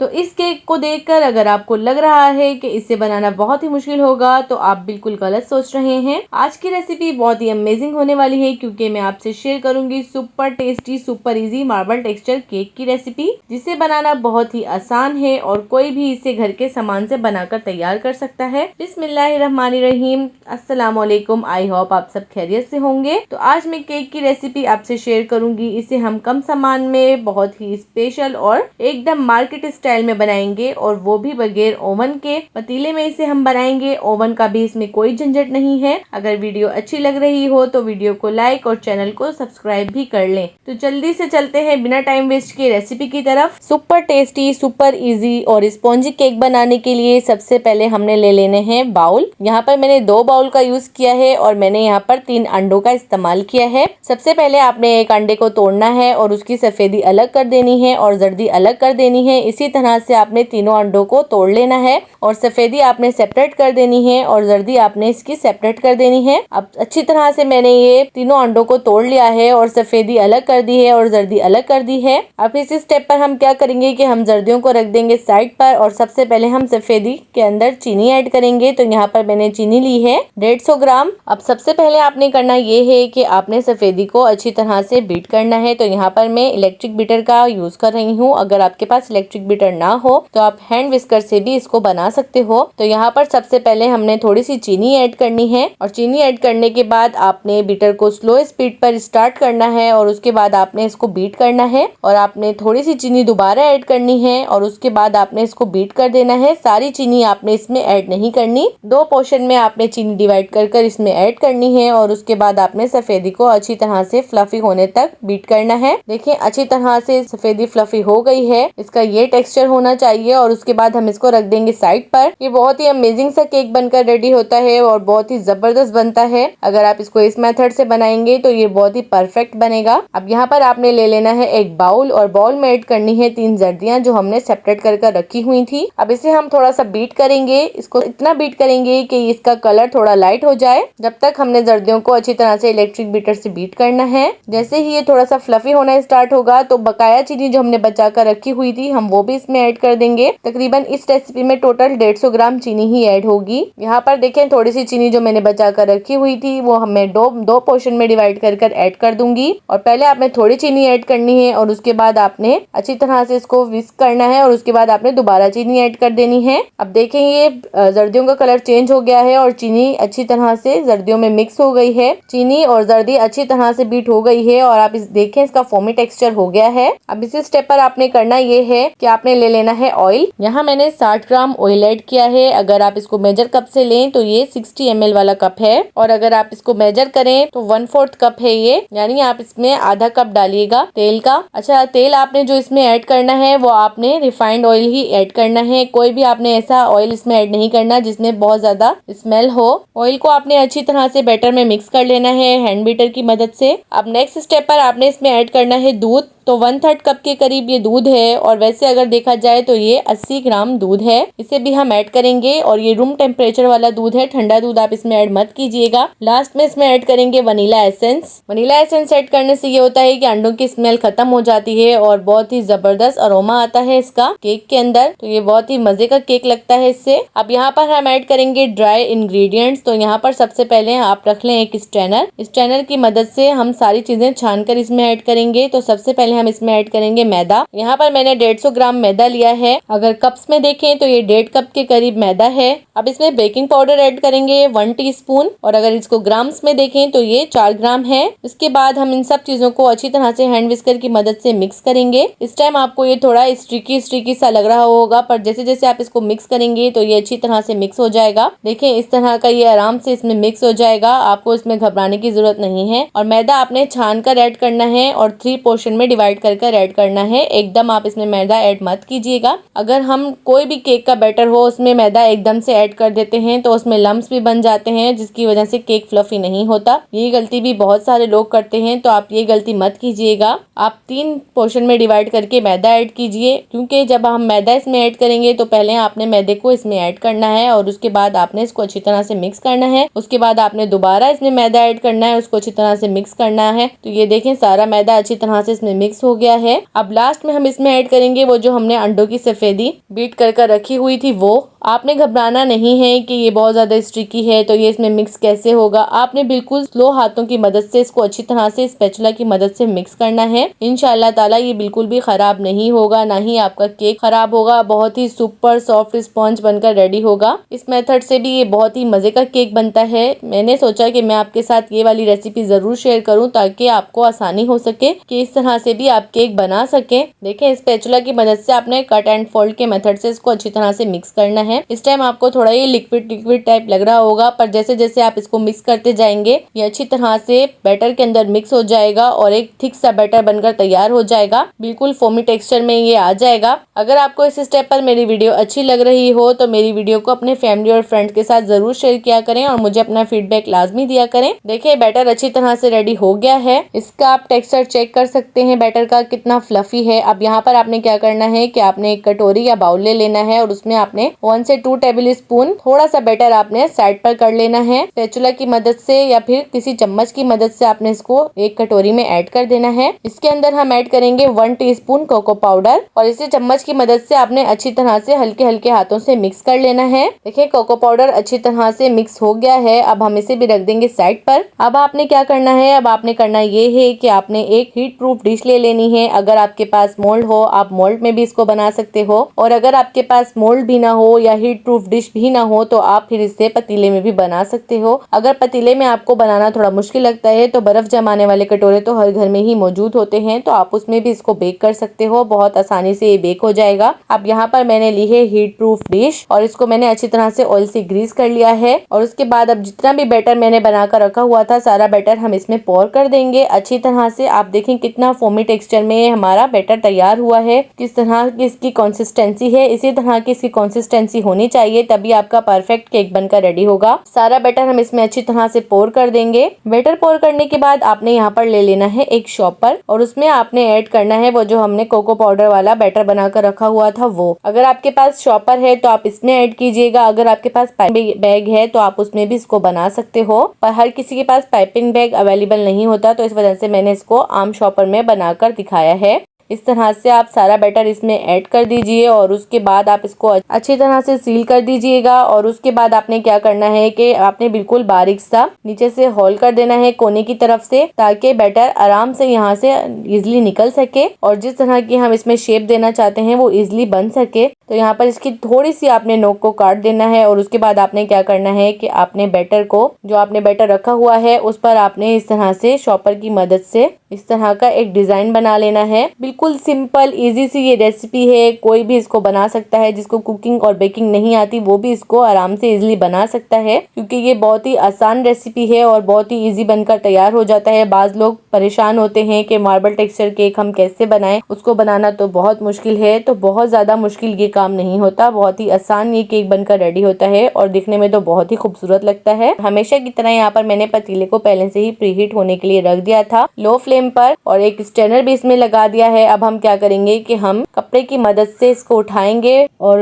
तो इस केक को देखकर अगर आपको लग रहा है कि इसे बनाना बहुत ही मुश्किल होगा तो आप बिल्कुल गलत सोच रहे हैं। आज की रेसिपी बहुत ही अमेजिंग होने वाली है क्योंकि मैं आपसे शेयर करूंगी super tasty super easy marble texture cake की रेसिपी, जिसे बनाना बहुत ही आसान है और कोई भी इसे घर के सामान से बनाकर तैयार कर सकता है। बिस्मिल्लाहिर्रहमानिर्रहीम, अस्सलाम वालेकुम। आई होप आप सब खैरियत से होंगे। तो आज मैं केक की रेसिपी आपसे शेयर करूंगी। इसे हम कम सामान में बहुत ही स्पेशल और एकदम मार्केट स्टाइल में बनाएंगे और वो भी बगैर ओवन के। पतीले में इसे हम बनाएंगे, ओवन का भी इसमें कोई झंझट नहीं है। अगर वीडियो अच्छी लग रही हो तो वीडियो को लाइक और चैनल को सब्सक्राइब भी कर लें। तो जल्दी से चलते हैं बिना टाइम वेस्ट किए रेसिपी की तरफ। सुपर टेस्टी सुपर इजी और स्पॉन्जी केक बनाने के लिए सबसे पहले हमने ले लेने हैं बाउल। यहाँ पर मैंने 2 बाउल का यूज किया है और मैंने यहाँ पर 3 अंडों का इस्तेमाल किया है। सबसे पहले आपने एक अंडे को तोड़ना है और उसकी सफेदी अलग कर देनी है और जर्दी अलग कर देनी है। इसी तरह से आपने तीनों अंडों को तोड़ लेना है और सफेदी आपने सेपरेट कर देनी है और जर्दी आपने इसकी सेपरेट कर देनी है। अब अच्छी तरह से मैंने ये तीनों अंडों को तोड़ लिया है और सफेदी अलग कर दी है और जर्दी अलग कर दी है। अब इस स्टेप पर हम क्या करेंगे कि हम जर्दियों को रख देंगे साइड पर और सबसे पहले हम सफेदी के अंदर चीनी ऐड करेंगे। तो यहाँ पर मैंने चीनी ली है 150 ग्राम। अब सबसे पहले आपने करना ये है कि आपने सफेदी को अच्छी तरह से बीट करना है। तो यहाँ पर मैं इलेक्ट्रिक बीटर का यूज कर रही हूँ। अगर आपके पास इलेक्ट्रिक बीटर ना हो तो आप हैंड विस्कर से भी इसको बना सकते हो। तो यहाँ पर सबसे पहले हमने थोड़ी सी चीनी ऐड करनी है और चीनी ऐड करने के बाद आपने बीटर को स्लो स्पीड पर स्टार्ट करना है और उसके बाद आपने इसको बीट करना है और आपने थोड़ी सी चीनी दोबारा ऐड करनी है और उसके बाद आपने इसको बीट कर देना है। सारी चीनी आपने इसमें ऐड नहीं करनी, 2 पोर्शन में आपने चीनी डिवाइड कर इसमें ऐड करनी है और उसके बाद आपने सफेदी को अच्छी तरह से फ्लफी होने तक बीट करना है। देखिए अच्छी तरह से सफेदी फ्लफी हो गई है, इसका ये टेक्सचर होना चाहिए और उसके बाद हम इसको रख देंगे साइड पर। ये बहुत ही अमेजिंग सा केक बनकर रेडी होता है और बहुत ही जबरदस्त बनता है। अगर आप इसको इस मेथड से बनाएंगे तो ये बहुत ही परफेक्ट बनेगा। अब यहाँ पर आपने ले लेना है एक बाउल और बाउल में ऐड करनी है 3 जर्दियां जो हमने सेपरेट कर रखी हुई थी। अब इसे हम थोड़ा सा बीट करेंगे, इसको इतना बीट करेंगे कि इसका कलर थोड़ा लाइट हो जाए। जब तक हमने जर्दियों को अच्छी तरह से इलेक्ट्रिक बीटर से बीट करना है। जैसे ही ये थोड़ा सा फ्लफी होना स्टार्ट होगा तो बकाया चीनी जो हमने बचा कर रखी हुई थी हम वो भी इसमें ऐड कर देंगे। तकरीबन इस रेसिपी में टोटल 150 ग्राम चीनी ही ऐड होगी। यहाँ पर देखें थोड़ी सी चीनी जो मैंने बचा कर रखी हुई थी वो हमें दो पोर्शन में डिवाइड कर ऐड कर दूंगी। और पहले आपने थोड़ी चीनी ऐड करनी है और उसके बाद आपने अच्छी तरह से इसको विस्क करना है और उसके बाद आपने दोबारा चीनी ऐड कर देनी है। अब देखें ये जर्दियों का कलर चेंज हो गया है और चीनी अच्छी तरह से जर्दियों में मिक्स हो गई है। चीनी और जर्दी अच्छी तरह से बीट हो गई है और आप इस देखें इसका फोमी टेक्सचर हो गया है। अब इस स्टेप पर आपने करना ये है कि आपने ले लेना है ऑयल। यहाँ मैंने 60 ग्राम ऑयल ऐड किया है। अगर आप इसको मेजर कप से लें तो ये 60 ml वाला कप है और अगर आप इसको मेजर करें तो 1/4 कप है ये, यानी आप इसमें आधा कप डालिएगा तेल का। अच्छा तेल आपने जो इसमें ऐड करना है वो आपने रिफाइंड ऑयल ही ऐड करना है। कोई भी आपने ऐसा ऑयल इसमें ऐड नहीं करना जिसमें बहुत ज्यादा स्मेल हो। ऑयल को आपने अच्छी तरह से बैटर में मिक्स कर लेना है हैंड बीटर की मदद से। अब नेक्स्ट स्टेप पर आपने इसमें ऐड करना है दूध। तो 1/3 कप के करीब ये दूध है और वैसे अगर देखा जाए तो ये 80 ग्राम दूध है। इसे भी हम ऐड करेंगे और ये रूम टेम्परेचर वाला दूध है, ठंडा दूध आप इसमें ऐड मत कीजिएगा। लास्ट में इसमें ऐड करेंगे vanilla essence. Vanilla essence add करने से ये होता है कि अंडों की स्मेल खत्म हो जाती है और बहुत ही जबरदस्त अरोमा आता है इसका केक के अंदर। तो ये बहुत ही मजे का केक लगता है इससे। अब यहाँ पर हम ऐड करेंगे ड्राई इंग्रेडिएंट्स। तो यहाँ पर सबसे पहले आप रख लें एक स्ट्रेनर। स्ट्रेनर की मदद से हम सारी चीजें छान कर इसमें ऐड करेंगे। तो सबसे पहले हम इसमें ऐड करेंगे मैदा। यहाँ पर मैंने 150 ग्राम मैदा लिया है। अगर कप्स में देखें तो ये 1.5 कप के करीब मैदा है। अब इसमें बेकिंग पाउडर ऐड करेंगे 1 टीस्पून और अगर इसको ग्राम्स में देखें तो ये 4 ग्राम है। इसके बाद हम इन सब चीजों को अच्छी तरह से हैंड विस्कर की मदद से मिक्स करेंगे। इस टाइम आपको ये थोड़ा स्टिकी सा लग रहा होगा पर जैसे जैसे आप इसको मिक्स करेंगे तो ये अच्छी तरह से मिक्स हो जाएगा। देखें इस तरह का ये आराम से इसमें मिक्स हो जाएगा, आपको इसमें घबराने की जरूरत नहीं है। और मैदा आपने छान कर ऐड करना है और 3 पोर्शन में डिवाइड कर ऐड करना है। एकदम आप इसमें मैदा ऐड मत कीजिएगा। अगर हम कोई भी केक का बैटर हो उसमें मैदा एकदम से ऐड कर देते हैं तो उसमें लम्स भी बन जाते हैं जिसकी वजह से केक फ्लफी नहीं होता। ये गलती भी बहुत सारे लोग करते हैं तो आप ये गलती मत कीजिएगा। आप 3 पोर्शन में डिवाइड करके मैदा ऐड कीजिए क्योंकि जब हम मैदा इसमें ऐड करेंगे तो पहले आपने मैदे को इसमें ऐड करना है और उसके बाद आपने इसको अच्छी तरह से मिक्स करना है। उसके बाद आपने दोबारा इसमें मैदा ऐड करना है, उसको अच्छी तरह से मिक्स करना है। तो ये देखें सारा मैदा अच्छी तरह से इसमें मिक्स मिक्स हो गया है। अब लास्ट में हम इसमें ऐड करेंगे वो जो हमने अंडों की सफेदी बीट कर रखी हुई थी वो। आपने घबराना नहीं है कि ये बहुत ज्यादा स्टिकी है तो ये इसमें मिक्स कैसे होगा। आपने बिल्कुल स्लो हाथों की मदद से इसको अच्छी तरह से स्पैचुला की मदद से मिक्स करना है। इंशाल्लाह ताला ये बिल्कुल भी खराब नहीं होगा, ना ही आपका केक खराब होगा। बहुत ही सुपर सॉफ्ट स्पॉन्ज बनकर रेडी होगा। इस मेथड से भी ये बहुत ही मजे का केक बनता है। मैंने सोचा कि मैं आपके साथ ये वाली रेसिपी जरूर शेयर करूं ताकि आपको आसानी हो सके कि इस तरह से भी आप केक बना सके। देखें, स्पैचुला की मदद से आपने कट एंड फोल्ड के मेथड से इसको अच्छी तरह से मिक्स करना है। इस टाइम आपको थोड़ा ये लिक्विड टाइप लग रहा होगा, पर जैसे जैसे आप इसको मिक्स करते जाएंगे ये अच्छी तरह से बैटर के अंदर मिक्स हो जाएगा और एक थिक सा बैटर बनकर तैयार हो जाएगा। बिल्कुल फोमी टेक्सचर में ये आ जाएगा। अगर आपको इस स्टेप पर मेरी वीडियो अच्छी लग रही हो तो मेरी वीडियो को अपने फैमिली और फ्रेंड्स के साथ जरूर शेयर किया करें और मुझे अपना फीडबैक लाजमी दिया करें। देखिए, बैटर अच्छी तरह से रेडी हो गया है। इसका आप टेक्सचर चेक कर सकते हैं बैटर का कितना फ्लफी है। अब यहाँ पर आपने क्या करना है कि आपने एक कटोरी या बाउल ले लेना है और उसमें आपने 1 से 2 टेबल स्पून थोड़ा सा बैटर आपने साइड पर कर लेना है। स्पैचुला की मदद से या फिर किसी चम्मच की मदद से आपने इसको एक कटोरी में ऐड कर देना है। इसके अंदर हम ऐड करेंगे 1 टीस्पून कोको पाउडर और इसे चम्मच की मदद से आपने अच्छी तरह से हल्के हल्के हाथों से मिक्स कर लेना है। देखिए, कोको पाउडर अच्छी तरह से मिक्स हो गया है। अब हम इसे भी रख देंगे साइड पर। अब आपने क्या करना है, अब आपने करना ये है कि आपने एक हीट प्रूफ डिश ले लेनी है। अगर आपके पास मोल्ड हो आप मोल्ड में भी इसको बना सकते हो, और अगर आपके पास मोल्ड भी ना हो या हीट प्रूफ डिश भी ना हो तो आप फिर इसे पतीले में भी बना सकते हो। अगर पतीले में आपको बनाना थोड़ा मुश्किल लगता है तो बर्फ जमाने वाले कटोरे तो हर घर में ही मौजूद होते हैं, तो आप उसमें भी इसको बेक कर सकते हो। बहुत आसानी से ये बेक हो जाएगा। अब यहाँ पर मैंने ली है हीट प्रूफ डिश और इसको मैंने अच्छी तरह से ऑयल से ग्रीस कर लिया है। और उसके बाद अब जितना भी बैटर मैंने बनाकर रखा हुआ था सारा बैटर हम इसमें पोर कर देंगे अच्छी तरह से। आप देखें कितना फोमी टेक्सचर में हमारा बैटर तैयार हुआ है, किस तरह की इसकी कंसिस्टेंसी है। इसी तरह की इसकी कंसिस्टेंसी होनी चाहिए, तभी आपका परफेक्ट केक बनकर रेडी होगा। सारा बैटर हम इसमें अच्छी तरह से पोर कर देंगे। बैटर पोर करने के बाद आपने यहाँ पर ले लेना है एक शॉपर और उसमें आपने ऐड करना है वो जो हमने कोको पाउडर वाला बैटर बनाकर रखा हुआ था वो। अगर आपके पास शॉपर है तो आप इसमें ऐड कीजिएगा। अगर आपके पास पाइपिंग बैग है तो आप उसमें भी इसको बना सकते हो, पर हर किसी के पास पाइपिंग बैग अवेलेबल नहीं होता, तो इस वजह से मैंने इसको आम शॉपर में बनाकर दिखाया है। इस तरह से आप सारा बैटर इसमें ऐड कर दीजिए और उसके बाद आप इसको अच्छी तरह से सील कर दीजिएगा। और उसके बाद आपने क्या करना है कि आपने बिल्कुल बारीक सा नीचे से होल कर देना है कोने की तरफ से, ताकि बैटर आराम से यहाँ से इजिली निकल सके और जिस तरह की हम इसमें शेप देना चाहते हैं वो इजिली बन सके। तो यहाँ पर इसकी थोड़ी सी आपने नोक को काट देना है और उसके बाद आपने क्या करना है कि आपने बैटर को, जो आपने बैटर रखा हुआ है उस पर आपने इस तरह से शॉपर की मदद से इस तरह का एक डिजाइन बना लेना है। बिल्कुल सिंपल इजी सी ये रेसिपी है, कोई भी इसको बना सकता है। जिसको कुकिंग और बेकिंग नहीं आती वो भी इसको आराम से इजीली बना सकता है, क्योंकि ये बहुत ही आसान रेसिपी है और बहुत ही इजी बनकर तैयार हो जाता है। बाज लोग परेशान होते हैं कि मार्बल टेक्सचर केक हम कैसे बनाएं, उसको बनाना तो बहुत मुश्किल है। तो बहुत ज्यादा मुश्किल ये काम नहीं होता, बहुत ही आसान ये केक बनकर रेडी होता है और दिखने में तो बहुत ही खूबसूरत लगता है। हमेशा की तरह यहाँ पर मैंने पतीले को पहले से ही प्रीहीट होने के लिए रख दिया था लो फ्लेम पर और एक स्टैंडर भी इसमें लगा दिया है। अब हम क्या करेंगे कि हम कपड़े की मदद से इसको उठाएंगे और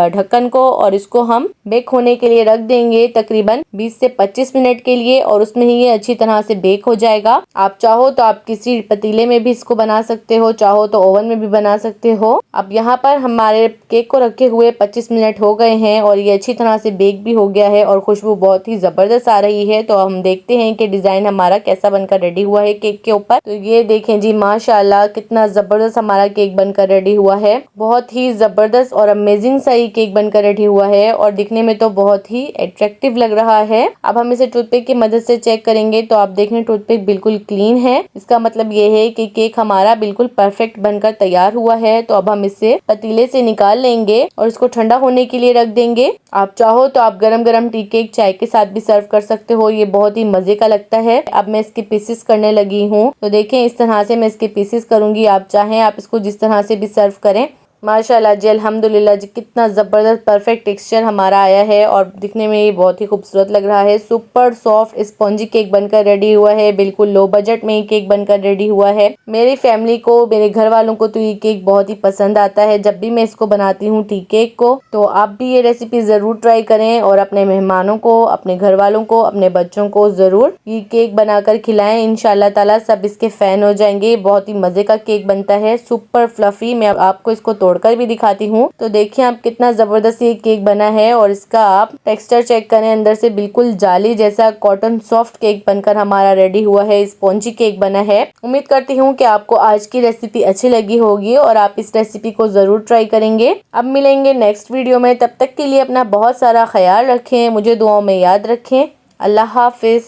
ढक्कन को, और इसको हम बेक होने के लिए रख देंगे तकरीबन 20 से 25 मिनट के लिए, और उसमें ही ये अच्छी तरह से बेक हो जाएगा। आप चाहो तो आप किसी पतीले में भी इसको बना सकते हो, चाहो तो ओवन में भी बना सकते हो। अब यहाँ पर हमारे केक को रखे हुए 25 मिनट हो गए हैं और ये अच्छी तरह से बेक भी हो गया है और खुशबू बहुत ही जबरदस्त आ रही है। तो हम देखते हैं कि डिजाइन हमारा कैसा बनकर रेडी हुआ है केक के ऊपर। तो ये देखें जी, माशाल्लाह कितना जबरदस्त हमारा केक बनकर रेडी हुआ है। बहुत ही जबरदस्त और अमेजिंग सा ये केक बनकर रेडी हुआ है और दिखने में तो बहुत ही अट्रैक्टिव लग रहा है। अब हम इसे टूथपिक की मदद से चेक करेंगे तो आप देखें टूथपिक बिल्कुल क्लीन है। इसका मतलब ये है कि केक हमारा बिल्कुल परफेक्ट बनकर तैयार हुआ है। तो अब हम इसे पतीले से निकाल लेंगे और इसको ठंडा होने के लिए रख देंगे। आप चाहो तो आप गरम गरम टी केक चाय के साथ भी सर्व कर सकते हो, ये बहुत ही मजे का लगता है। अब मैं इसके पीसेस करने लगी हूँ, तो देखें इस तरह से मैं इसके पीसेस करूंगी। आप चाहें आप इसको जिस तरह से भी सर्व करें। माशाल्लाह जी, अल्हम्दुलिल्लाह जी, कितना ज़बरदस्त परफेक्ट टेक्सचर हमारा आया है और दिखने में ये बहुत ही खूबसूरत लग रहा है। सुपर सॉफ्ट स्पॉन्जी केक बनकर रेडी हुआ है। बिल्कुल लो बजट में ये केक बनकर रेडी हुआ है। मेरी फैमिली को, मेरे घर वालों को तो ये केक बहुत ही पसंद आता है जब भी मैं इसको बनाती हूँ टी केक को। तो आप भी ये रेसिपी ज़रूर ट्राई करें और अपने मेहमानों को, अपने घर वालों को, अपने बच्चों को ज़रूर ये केक बनाकर खिलाएं। इंशाल्लाह ताला सब इसके फ़ैन हो जाएंगे। बहुत ही मज़े का केक बनता है, सुपर फ्लफी। मैं आपको इसको तोड़कर भी दिखाती हूँ। तो देखिए आप कितना जबरदस्त ये केक बना है और इसका आप टेक्सचर चेक करें, अंदर से बिल्कुल जाली जैसा कॉटन सॉफ्ट केक बनकर हमारा रेडी हुआ है। स्पॉन्जी केक बना है। उम्मीद करती हूँ कि आपको आज की रेसिपी अच्छी लगी होगी और आप इस रेसिपी को जरूर ट्राई करेंगे। अब मिलेंगे नेक्स्ट वीडियो में, तब तक के लिए अपना बहुत सारा ख्याल रखें, मुझे दुआओं में याद रखें। अल्लाह हाफिज।